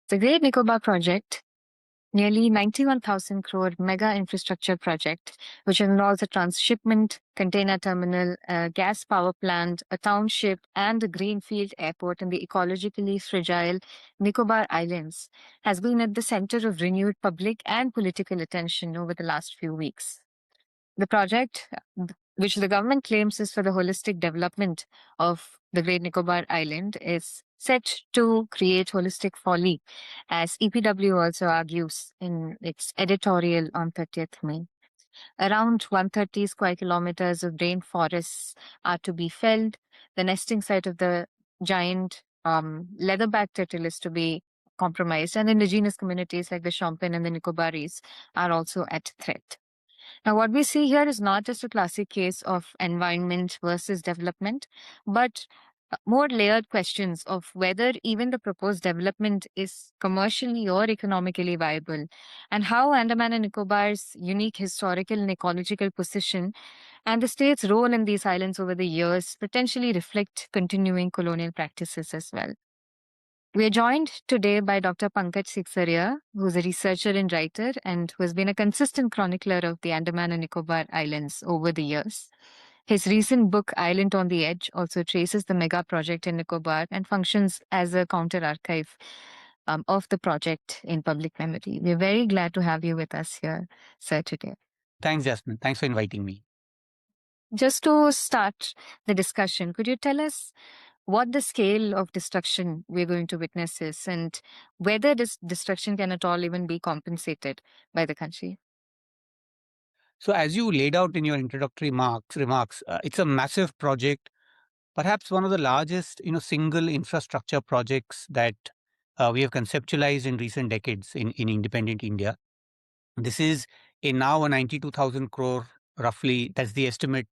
The Great Nicobar Project, nearly 91,000 crore mega infrastructure project, which involves a transshipment container terminal, a gas power plant, a township, and a greenfield airport in the ecologically fragile Nicobar Islands, has been at the center of renewed public and political attention over the last few weeks. The project, which the government claims is for the holistic development of the Great Nicobar Island, is set to create holistic folly, as EPW also argues in its editorial on 30th May. Around 130 square kilometers of rainforests are to be felled. The nesting site of the giant leatherback turtle is to be compromised, and indigenous communities like the Shompen and the Nicobaris are also at threat. Now, what we see here is not just a classic case of environment versus development, but more layered questions of whether even the proposed development is commercially or economically viable, and how Andaman and Nicobar's unique historical and ecological position and the state's role in these islands over the years potentially reflect continuing colonial practices as well. We are joined today by Dr. Pankaj Sekhsaria, who is a researcher and writer and who has been a consistent chronicler of the Andaman and Nicobar Islands over the years. His recent book, Island on the Edge, also traces the mega project in Nicobar and functions as a counter archive of the project in public memory. We're very glad to have you with us here, sir, today. Thanks, Jasmine. Thanks for inviting me. Just to start the discussion, could you tell us what the scale of destruction we're going to witness is and whether this destruction can at all even be compensated by the country? So, as you laid out in your introductory remarks, it's a massive project, perhaps one of the largest, single infrastructure projects that we have conceptualized in recent decades in independent India. This is now a 92,000 crore, roughly, that's the estimate,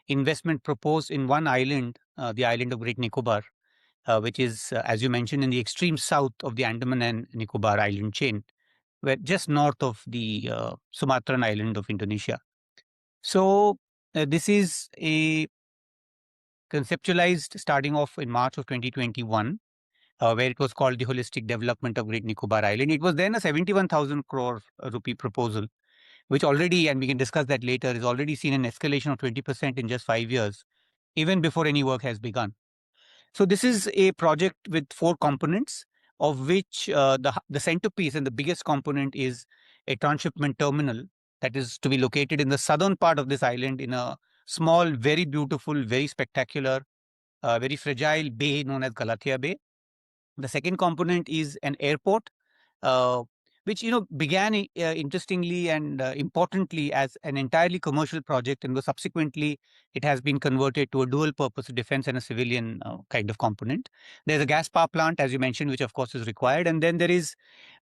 investment proposed in one island, the island of Great Nicobar, which is, as you mentioned, in the extreme south of the Andaman and Nicobar island chain, where just north of the Sumatran island of Indonesia. So this is a conceptualized starting off in March of 2021, where it was called the Holistic Development of Great Nicobar Island. It was then a 71,000 crore rupee proposal, which already, and we can discuss that later, is already seen an escalation of 20% in just 5 years, even before any work has begun. So this is a project with four components, of which the centerpiece and the biggest component is a transshipment terminal that is to be located in the southern part of this island in a small, very beautiful, very spectacular, very fragile bay known as Galathea Bay. The second component is an airport, uh, which began interestingly and importantly as an entirely commercial project, and was subsequently it has been converted to a dual purpose defense and a civilian kind of component. There's a gas power plant, as you mentioned, which of course is required, and then there is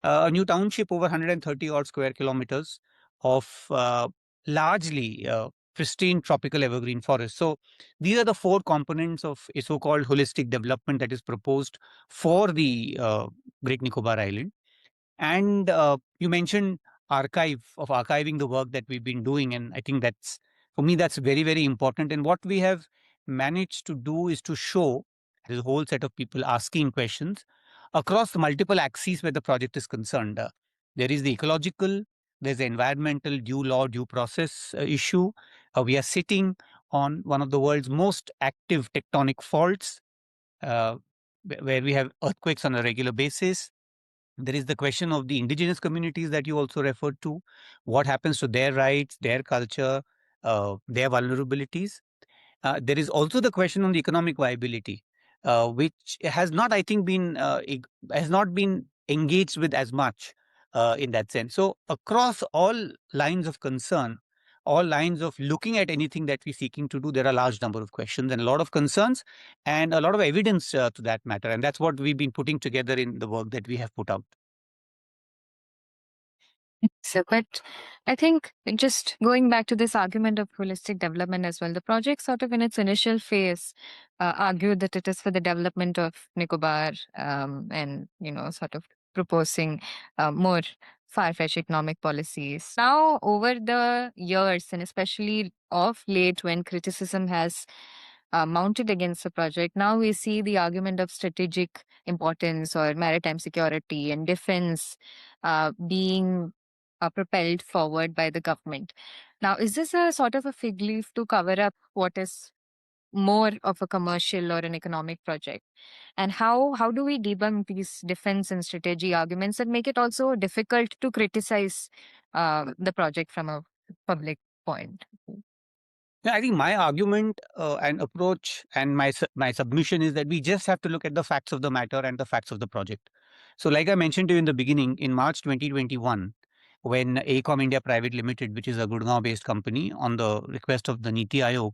a new township over 130 odd square kilometers of largely pristine tropical evergreen forest. So these are the four components of a so-called holistic development that is proposed for the Great Nicobar Island. And you mentioned archiving the work that we've been doing. And I think that's, for me, that's very, very important. And what we have managed to do is to show there's a whole set of people asking questions across the multiple axes where the project is concerned. There is the ecological, there's the environmental due process issue. We are sitting on one of the world's most active tectonic faults, uh, where we have earthquakes on a regular basis. There is the question of the indigenous communities that you also referred to. What happens to their rights, their culture, their vulnerabilities? There is also the question on the economic viability, which has not, I think, has not been engaged with as much in that sense. So across all lines of concern, all lines of looking at anything that we're seeking to do, there are a large number of questions and a lot of concerns and a lot of evidence to that matter. And that's what we've been putting together in the work that we have put out. So, but I think just going back to this argument of holistic development as well, the project sort of in its initial phase argued that it is for the development of Nicobar and, sort of proposing more far-fetched economic policies. Now, over the years, and especially of late when criticism has mounted against the project. Now we see the argument of strategic importance or maritime security and defense being propelled forward by the government. Now, is this a sort of a fig leaf to cover up what is more of a commercial or an economic project? And how do we debunk these defense and strategy arguments and make it also difficult to criticize the project from a public point? Yeah, I think my argument and approach and my submission is that we just have to look at the facts of the matter and the facts of the project. So, like I mentioned to you in the beginning, in March 2021, when AECOM India Private Limited, which is a Gurgaon-based company, on the request of the Niti Aayog,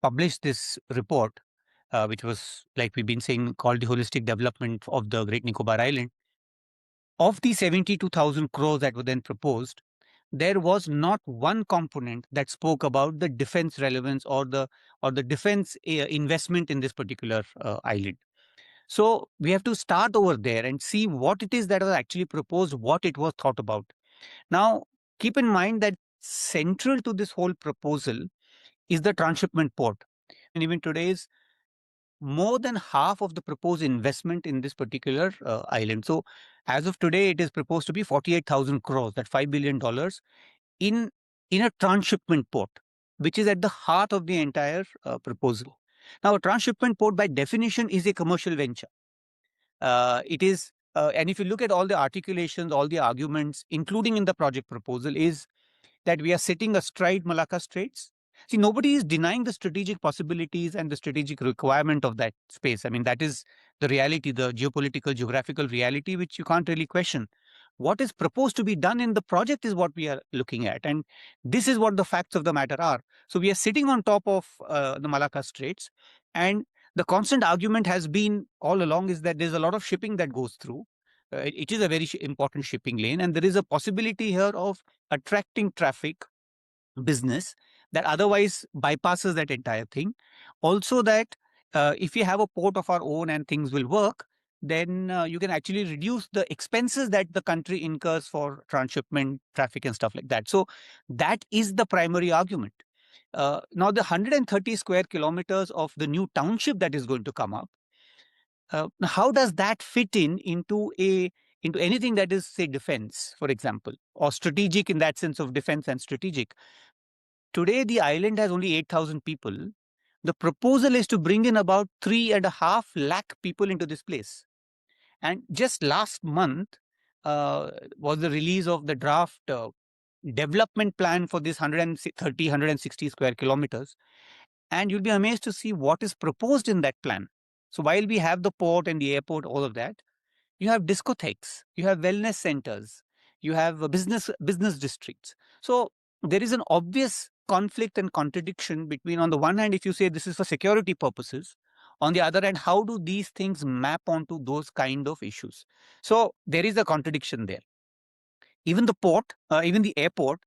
published this report, which was, like we've been saying, called the Holistic Development of the Great Nicobar Island. Of the 72,000 crores that were then proposed, there was not one component that spoke about the defense relevance or the defense investment in this particular island. So we have to start over there and see what it is that was actually proposed, what it was thought about. Now, keep in mind that central to this whole proposal is the transshipment port. And even today's more than half of the proposed investment in this particular island. So as of today, it is proposed to be 48,000 crores, that $5 billion in in a transshipment port, which is at the heart of the entire proposal. Now, a transshipment port by definition is a commercial venture. It is, and if you look at all the articulations, all the arguments, including in the project proposal, is that we are sitting astride Malacca Straits. See, nobody is denying the strategic possibilities and the strategic requirement of that space. I mean, that is the reality, the geopolitical, geographical reality, which you can't really question. What is proposed to be done in the project is what we are looking at. And this is what the facts of the matter are. So we are sitting on top of the Malacca Straits. And the constant argument has been all along is that there's a lot of shipping that goes through. It is a very important shipping lane. And there is a possibility here of attracting traffic, business, that otherwise bypasses that entire thing. Also, that if you have a port of our own and things will work, then you can actually reduce the expenses that the country incurs for transshipment, traffic, and stuff like that. So that is the primary argument. Now, the 130 square kilometers of the new township that is going to come up, how does that fit into anything that is, say, defense, for example, or strategic in that sense of defense and strategic? Today, the island has only 8,000 people. The proposal is to bring in about 3.5 lakh people into this place. And just last month was the release of the draft development plan for this 130, 160 square kilometers. And you'll be amazed to see what is proposed in that plan. So while we have the port and the airport, all of that, you have discotheques, you have wellness centers, you have business districts. So there is an obvious conflict and contradiction between, on the one hand, if you say this is for security purposes, on the other hand, how do these things map onto those kind of issues? So there is a contradiction there. Even the port, even the airport,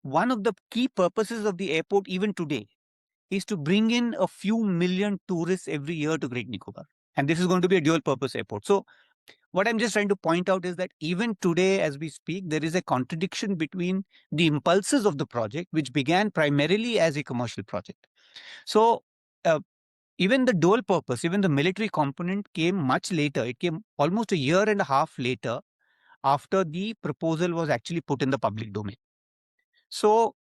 one of the key purposes of the airport even today is to bring in a few million tourists every year to Great Nicobar. And this is going to be a dual purpose airport. So what I'm just trying to point out is that even today, as we speak, there is a contradiction between the impulses of the project, which began primarily as a commercial project. So, even the dual purpose, even the military component came much later. It came almost a year and a half later after the proposal was actually put in the public domain. So,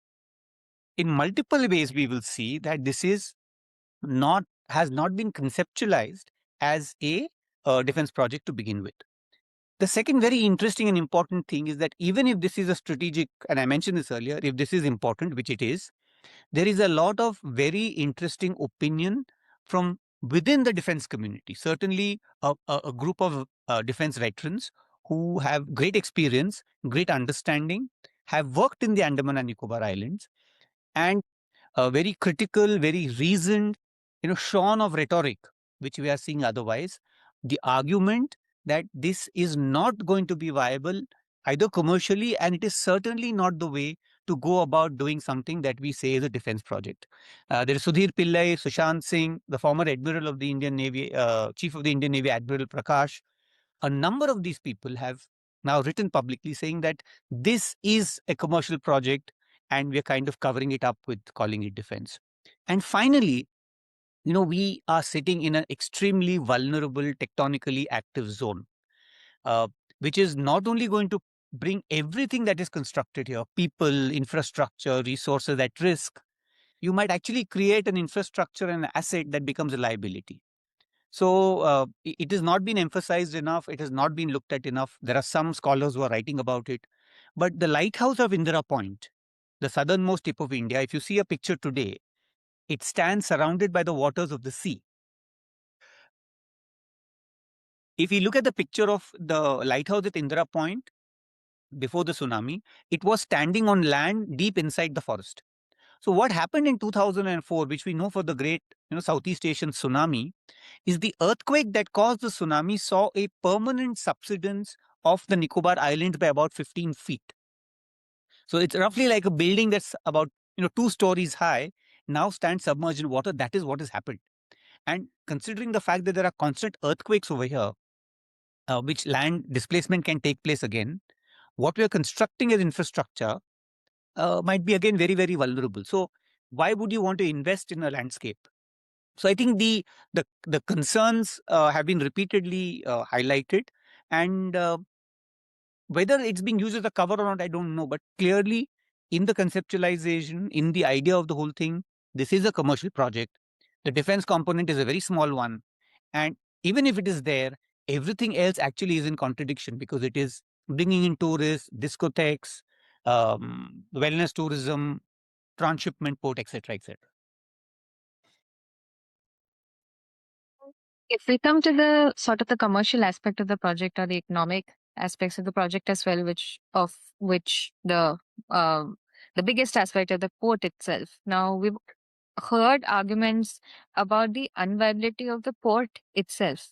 in multiple ways, we will see that this is has not been conceptualized as a defense project to begin with. The second very interesting and important thing is that even if this is a strategic, and I mentioned this earlier, if this is important, which it is, there is a lot of very interesting opinion from within the defense community. Certainly, a group of defense veterans who have great experience, great understanding, have worked in the Andaman and Nicobar Islands, and very critical, very reasoned, shorn of rhetoric, which we are seeing otherwise. The argument that this is not going to be viable either commercially, and it is certainly not the way to go about doing something that we say is a defense project. There is Sudhir Pillai, Sushant Singh, the former Admiral of the Indian Navy, Chief of the Indian Navy, Admiral Prakash. A number of these people have now written publicly saying that this is a commercial project and we're kind of covering it up with calling it defense. And finally, we are sitting in an extremely vulnerable, tectonically active zone, uh, which is not only going to bring everything that is constructed here, people, infrastructure, resources at risk. You might actually create an infrastructure and an asset that becomes a liability. So it has not been emphasized enough. It has not been looked at enough. There are some scholars who are writing about it. But the lighthouse of Indira Point, the southernmost tip of India, if you see a picture today, it stands surrounded by the waters of the sea. If you look at the picture of the lighthouse at Indira Point before the tsunami, it was standing on land deep inside the forest. So what happened in 2004, which we know for the great Southeast Asian tsunami, is the earthquake that caused the tsunami saw a permanent subsidence of the Nicobar Islands by about 15 feet. So it's roughly like a building that's about 2 stories high now stands submerged in water. That is what has happened. And considering the fact that there are constant earthquakes over here, which land displacement can take place again, what we are constructing as infrastructure might be again very, very vulnerable. So why would you want to invest in a landscape? So I think the concerns have been repeatedly highlighted, and whether it's being used as a cover or not, I don't know. But clearly, in the conceptualization, in the idea of the whole thing, this is a commercial project. The defense component is a very small one, and even if it is there, everything else actually is in contradiction because it is bringing in tourists, discotheques, wellness tourism, transshipment port, etc., etc. If we come to the sort of the commercial aspect of the project or the economic aspects of the project as well, which the biggest aspect of the port itself. Now we've heard arguments about the unviability of the port itself,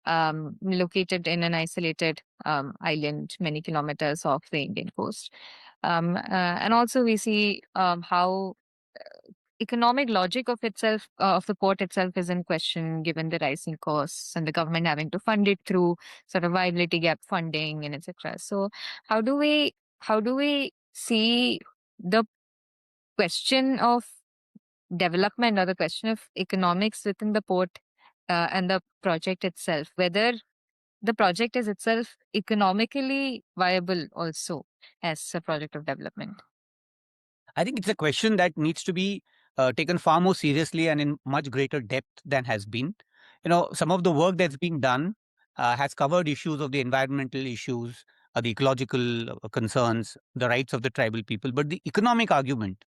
located in an isolated island many kilometers off the Indian coast. And also we see how economic logic of itself of the port itself is in question given the rising costs and the government having to fund it through sort of viability gap funding and etc. So how do we see the question of development or the question of economics within the port and the project itself, whether the project is itself economically viable also as a project of development? I think it's a question that needs to be taken far more seriously and in much greater depth than has been. Some of the work that's being done has covered issues of the environmental issues, the ecological concerns, the rights of the tribal people, but the economic argument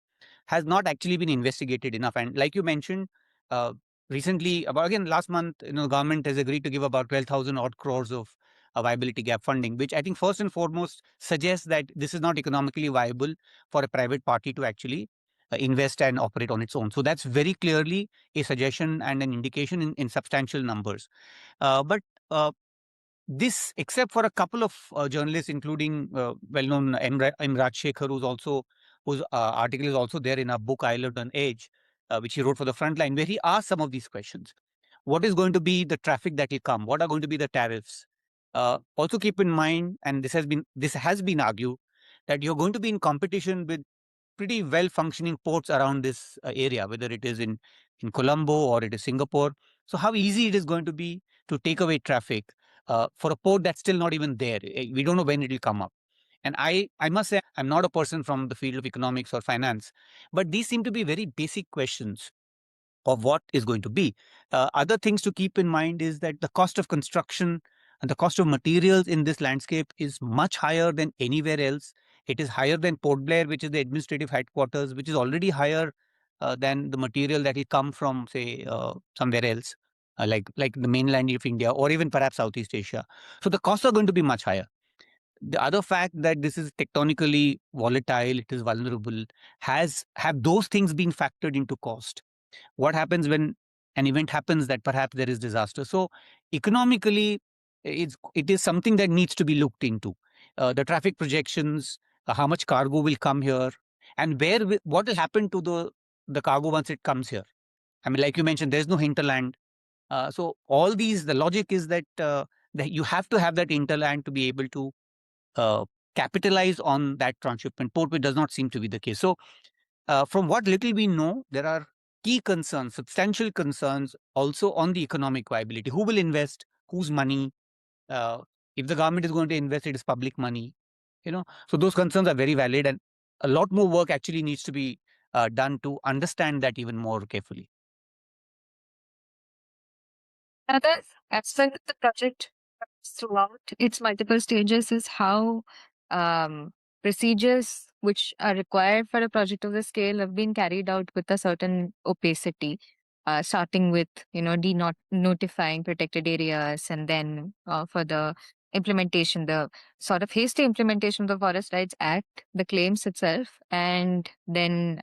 has not actually been investigated enough. And like you mentioned, uh, recently, about again last month, the government has agreed to give about 12,000 odd crores of viability gap funding, which I think first and foremost suggests that this is not economically viable for a private party to actually invest and operate on its own. So that's very clearly a suggestion and an indication in substantial numbers. But this, except for a couple of journalists, including well-known Imraj Shekhar, whose article is also there in our book Island on Edge, which he wrote for the Frontline, where he asked some of these questions. What is going to be the traffic that will come? What are going to be the tariffs? Also keep in mind, and this has been argued, that you're going to be in competition with pretty well functioning ports around this area, whether it is in Colombo or it is Singapore. So how easy it is going to be to take away traffic for a port that's still not even there. We don't know when it will come up. And I must say, I'm not a person from the field of economics or finance, but these seem to be very basic questions of what is going to be. Other things to keep in mind is that the cost of construction and the cost of materials in this landscape is much higher than anywhere else. It is higher than Port Blair, which is the administrative headquarters, which is already higher than the material that will come from, say, somewhere else, like the mainland of India or even perhaps Southeast Asia. So the costs are going to be much higher. The other fact that this is tectonically volatile, it is vulnerable, have those things been factored into cost? What happens when an event happens that perhaps there is disaster? So economically, it is something that needs to be looked into. The traffic projections, how much cargo will come here, and what will happen to the cargo once it comes here. I mean, like you mentioned, there's no hinterland. So all these, the logic is that you have to have that hinterland to be able to uh, capitalize on that transshipment port, which does not seem to be the case. So from what little we know, there are key concerns, substantial concerns also on the economic viability. Who will invest? Whose money? Uh, if the government is going to invest, it is public money. So those concerns are very valid, and a lot more work actually needs to be done to understand that even more carefully. Another aspect of the project throughout its multiple stages is how um, procedures which are required for a project of this scale have been carried out with a certain opacity, starting with notifying protected areas, and then for the implementation, the sort of hasty implementation of the Forest Rights Act, the claims itself, and then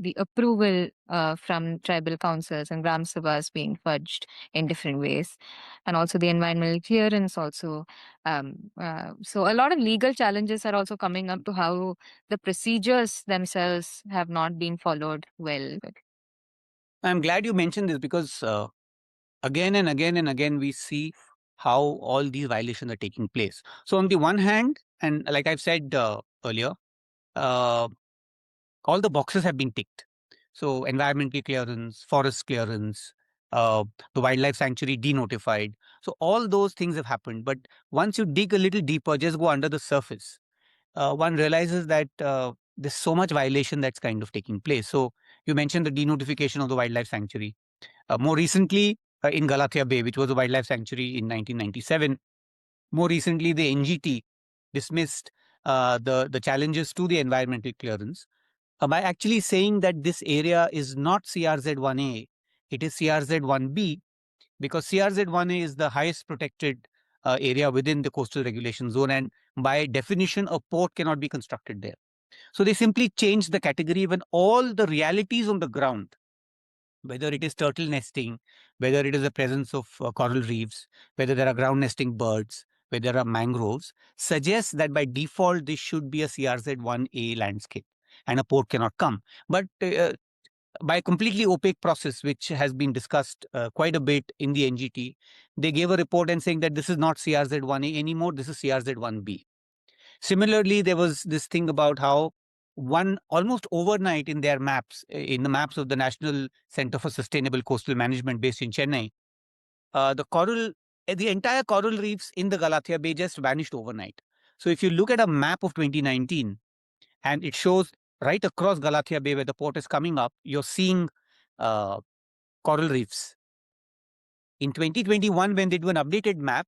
the approval from tribal councils and gram sabhas being fudged in different ways, and also the environmental clearance also. So a lot of legal challenges are also coming up to how the procedures themselves have not been followed well. I'm glad you mentioned this because again and again and again we see how all these violations are taking place. So on the one hand, and like I've said earlier, uh, all the boxes have been ticked. So environmental clearance, forest clearance, uh, the wildlife sanctuary denotified. So all those things have happened. But once you dig a little deeper, just go under the surface, one realizes that there's so much violation that's kind of taking place. So you mentioned the denotification of the wildlife sanctuary. More recently, in Galathea Bay, which was a wildlife sanctuary in 1997, more recently the NGT dismissed the challenges to the environmental clearance by actually saying that this area is not CRZ1A, it is CRZ1B, because CRZ1A is the highest protected area within the coastal regulation zone, and by definition, a port cannot be constructed there. So they simply changed the category when all the realities on the ground, whether it is turtle nesting, whether it is the presence of coral reefs, whether there are ground nesting birds, whether there are mangroves, suggests that by default this should be a CRZ1A landscape and a port cannot come. But by a completely opaque process, which has been discussed quite a bit in the NGT, they gave a report and saying that this is not CRZ1A anymore, this is CRZ1B. Similarly, there was this thing about how one almost overnight in their maps, in the maps of the National Center for Sustainable Coastal Management based in Chennai, the entire coral reefs in the Galathea Bay just vanished overnight. So if you look at a map of 2019 and it shows right across Galathea Bay where the port is coming up, you're seeing uh, coral reefs. In 2021, when they do an updated map,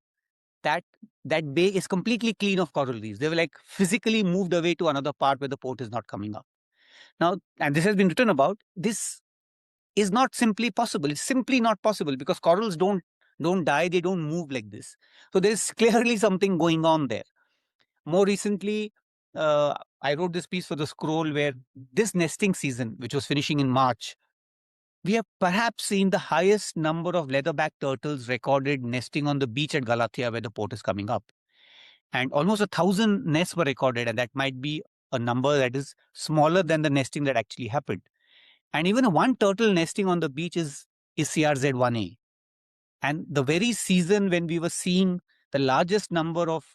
that that bay is completely clean of coral reefs. They were like physically moved away to another part where the port is not coming up. Now, and this has been written about, this is not simply possible. It's simply not possible because corals don't die, they don't move like this. So there's clearly something going on there. More recently, I wrote this piece for the Scroll where this nesting season, which was finishing in March, we have perhaps seen the highest number of leatherback turtles recorded nesting on the beach at Galathea where the port is coming up. And almost 1,000 nests were recorded, and that might be a number that is smaller than the nesting that actually happened. And even one turtle nesting on the beach is CRZ1A. And the very season when we were seeing the largest number of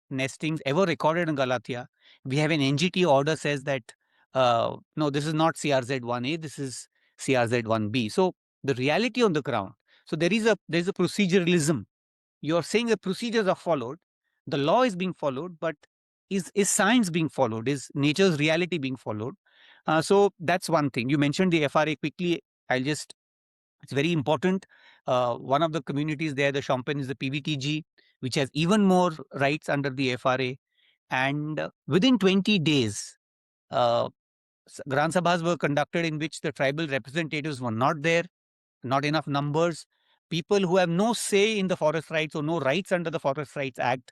nestings ever recorded in Galathea, we have an NGT order says that no, this is not CRZ1A, this is CRZ1B. So the reality on the ground. So there's a proceduralism. You're saying the procedures are followed, the law is being followed, but is science being followed? Is nature's reality being followed? So that's one thing. You mentioned the FRA quickly. It's very important. One of the communities there, the Shompen, is the PVTG, which has even more rights under the FRA. And within 20 days, uh, Gran Sabhas were conducted in which the tribal representatives were not there, not enough numbers. People who have no say in the forest rights or no rights under the Forest Rights Act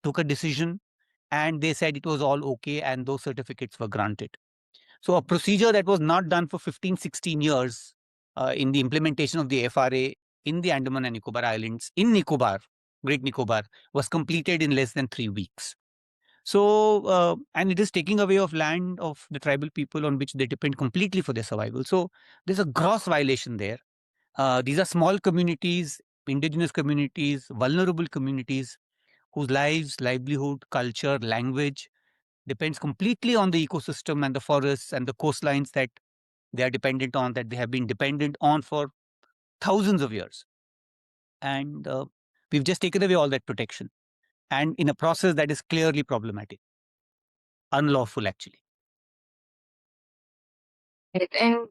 took a decision and they said it was all okay and those certificates were granted. So a procedure that was not done for 15, 16 years in the implementation of the FRA in the Andaman and Nicobar Islands, in Nicobar, Great Nicobar, was completed in less than 3 weeks. So, and it is taking away of land of the tribal people on which they depend completely for their survival. So there's a gross violation there. These are small communities, indigenous communities, vulnerable communities whose lives, livelihood, culture, language depends completely on the ecosystem and the forests and the coastlines that they are dependent on, that they have been dependent on for thousands of years. And we've just taken away all that protection. And in a process that is clearly problematic, unlawful actually. Right. And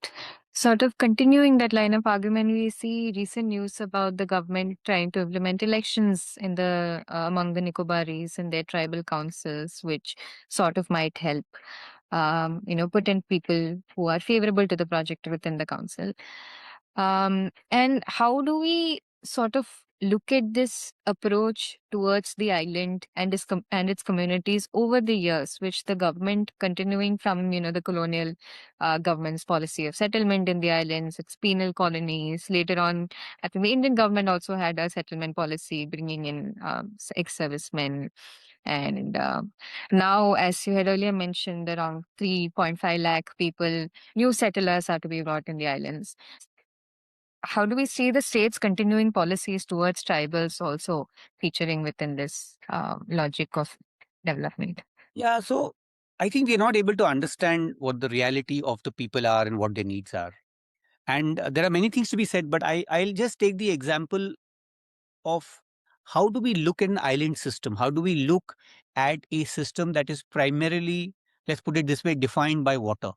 sort of continuing that line of argument, we see recent news about the government trying to implement elections in the among the Nicobaris and their tribal councils, which sort of might help, put in people who are favorable to the project within the council. And how do we sort of look at this approach towards the island and its communities over the years, which the government continuing from the colonial government's policy of settlement in the islands, its penal colonies. Later on, I think the Indian government also had a settlement policy, bringing in ex-servicemen. And now, as you had earlier mentioned, around 3.5 lakh people, new settlers are to be brought in the islands. How do we see the state's continuing policies towards tribals also featuring within this logic of development? Yeah, so I think we're not able to understand what the reality of the people are and what their needs are. And there are many things to be said, but I'll just take the example of how do we look at an island system? How do we look at a system that is primarily, let's put it this way, defined by water?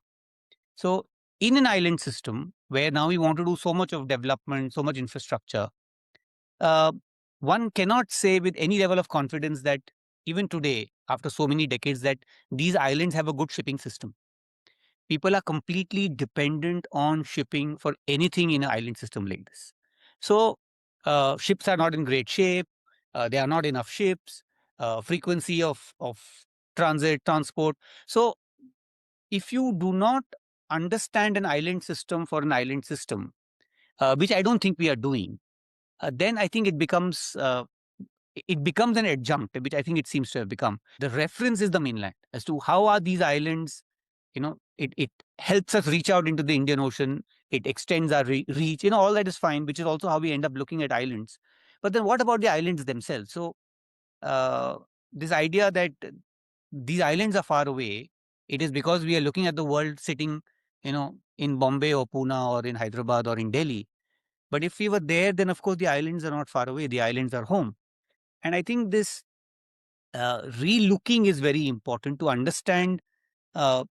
So, in an island system where now we want to do so much of development, so much infrastructure, uh, one cannot say with any level of confidence that even today, after so many decades, that these islands have a good shipping system. People are completely dependent on shipping for anything in an island system like this. So, ships are not in great shape. There are not enough ships. Frequency of transport. So, if you do not understand an island system for an island system, which I don't think we are doing, then I think it becomes an adjunct, which I think it seems to have become. The reference is the mainland as to how are these islands. It helps us reach out into the Indian Ocean. It extends our reach. All that is fine, which is also how we end up looking at islands. But then, what about the islands themselves? So, uh, this idea that these islands are far away, it is because we are looking at the world sitting, in Bombay or Pune or in Hyderabad or in Delhi. But if we were there, then of course the islands are not far away. The islands are home. And I think this re-looking is very important to understand uh,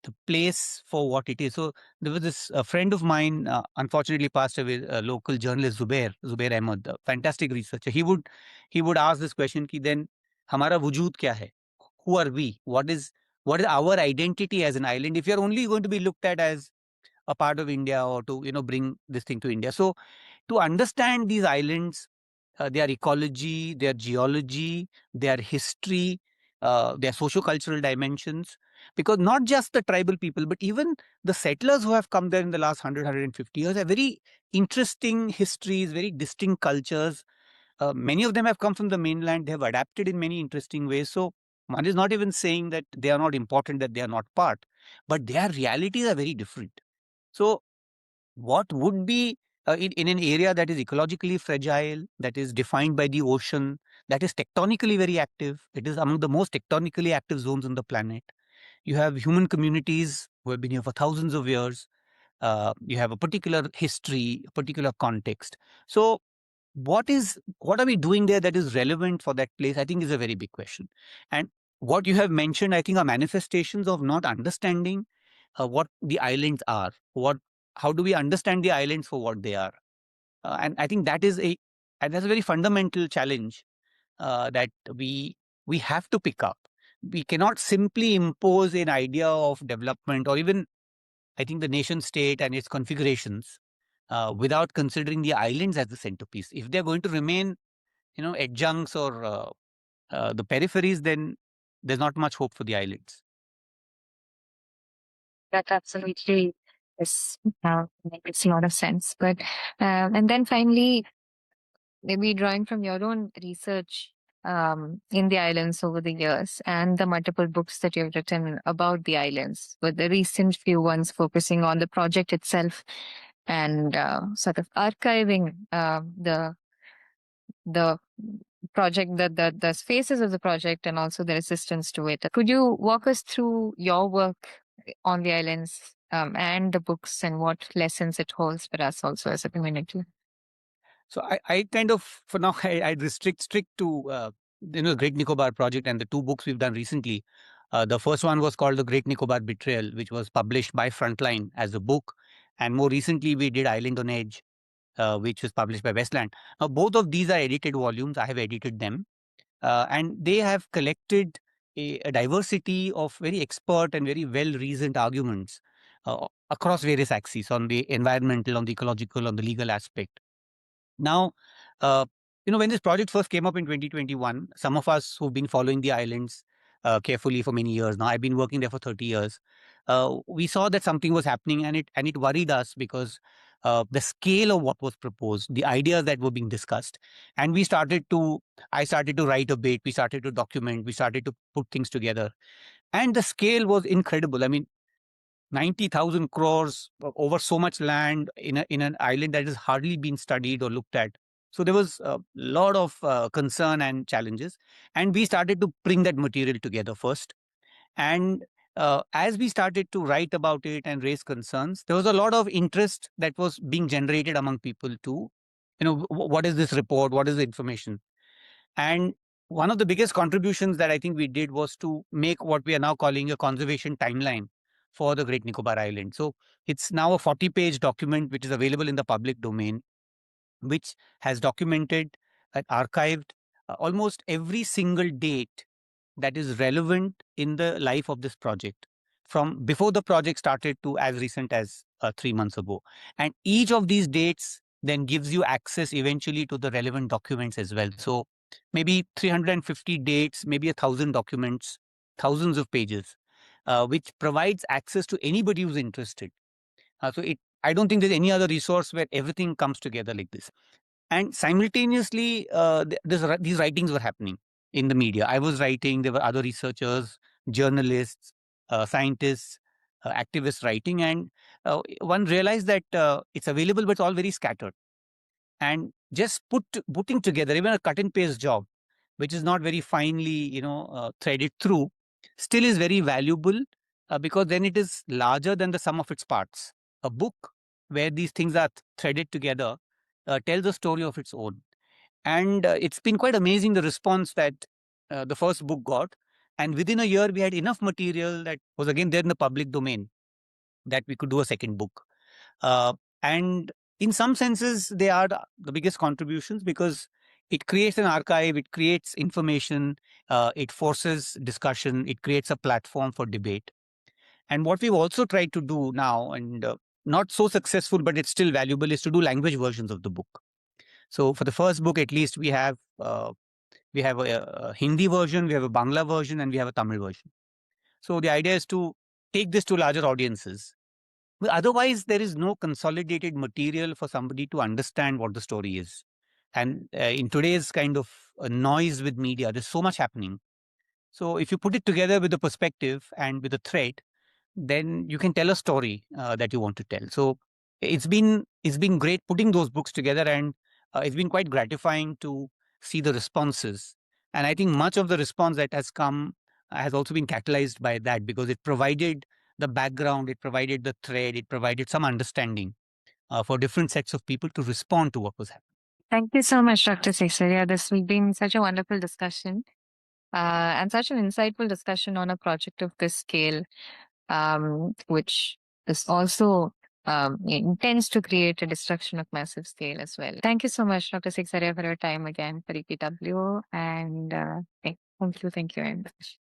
the place for what it is. So there was this a friend of mine, unfortunately passed away, a local journalist, Zubair Ahmed, a fantastic researcher. He would ask this question: "Ki then, hamara wujud kya hai? Who are we? What is our identity as an island? If you're only going to be looked at as a part of India, or to bring this thing to India." So to understand these islands, their ecology, their geology, their history, their socio-cultural dimensions, because not just the tribal people, but even the settlers who have come there in the last 100, years have very interesting histories, very distinct cultures. Many of them have come from the mainland. They have adapted in many interesting ways. So one is not even saying that they are not important, that they are not part, but their realities are very different. So what would be in an area that is ecologically fragile, that is defined by the ocean, that is tectonically very active. It is among the most tectonically active zones on the planet. You have human communities who have been here for thousands of years. You have a particular history, a particular context. So, what are we doing there that is relevant for that place? I think is a very big question. And what you have mentioned, I think, are manifestations of not understanding what the islands are. How do we understand the islands for what they are? And I think that's a very fundamental challenge that we have to pick up. We cannot simply impose an idea of development, or even I think the nation state and its configurations, without considering the islands as the centerpiece. If they're going to remain, adjuncts or the peripheries, then there's not much hope for the islands. That absolutely is makes a lot of sense. But and then finally, maybe drawing from your own research in the islands over the years and the multiple books that you've written about the islands, with the recent few ones focusing on the project itself and sort of archiving the project, the phases of the project, and also the resistance to it. Could you walk us through your work on the islands and the books and what lessons it holds for us also as a community? So I kind of, for now, I restrict strict to Great Nicobar Project and the two books we've done recently. The first one was called The Great Nicobar Betrayal, which was published by Frontline as a book, and more recently we did Island on Edge, which was published by Westland. Now both of these are edited volumes. I have edited them, and they have collected a diversity of very expert and very well reasoned arguments across various axes on the environmental, on the ecological, on the legal aspect. Now, uh, when this project first came up in 2021, some of us who've been following the islands carefully for many years now, I've been working there for 30 years, we saw that something was happening, and it worried us because the scale of what was proposed, the ideas that were being discussed, and I started to write a bit, we started to document, we started to put things together, and the scale was incredible. I mean, 90,000 crores over so much land in an island that has hardly been studied or looked at. So there was a lot of concern and challenges, and we started to bring that material together first. And as we started to write about it and raise concerns, there was a lot of interest that was being generated among people too. What is this report? What is the information? And one of the biggest contributions that I think we did was to make what we are now calling a conservation timeline for the Great Nicobar Island. So it's now a 40-page document which is available in the public domain, which has documented and archived almost every single date that is relevant in the life of this project, from before the project started to as recent as 3 months ago. And each of these dates then gives you access eventually to the relevant documents as well. So maybe 350 dates, maybe 1,000 documents, thousands of pages, which provides access to anybody who's interested. I don't think there's any other resource where everything comes together like this. And simultaneously, these writings were happening in the media. I was writing, there were other researchers, journalists, scientists, activists writing, and one realized that it's available, but it's all very scattered. And just putting together even a cut and paste job, which is not very finely, threaded through, still is very valuable, because then it is larger than the sum of its parts. A book where these things are threaded together tells a story of its own. And it's been quite amazing the response that the first book got. And within a year, we had enough material that was again there in the public domain that we could do a second book. And in some senses, they are the biggest contributions because it creates an archive, it creates information, it forces discussion, it creates a platform for debate. And what we've also tried to do now, and not so successful, but it's still valuable, is to do language versions of the book. So for the first book, at least, we have a Hindi version, we have a Bangla version, and we have a Tamil version. So the idea is to take this to larger audiences. But otherwise, there is no consolidated material for somebody to understand what the story is. And in today's kind of noise with media, there's so much happening. So if you put it together with a perspective and with a thread, then you can tell a story that you want to tell. So it's been great putting those books together, and it's been quite gratifying to see the responses. And I think much of the response that has come has also been catalyzed by that, because it provided the background, it provided the thread, it provided some understanding for different sets of people to respond to what was happening. Thank you so much, Dr. Sekhsaria. This has been such a wonderful discussion and such an insightful discussion on a project of this scale, which is also intends to create a destruction of massive scale as well. Thank you so much, Dr. Sekhsaria, for your time again for EPW. And thank you very much.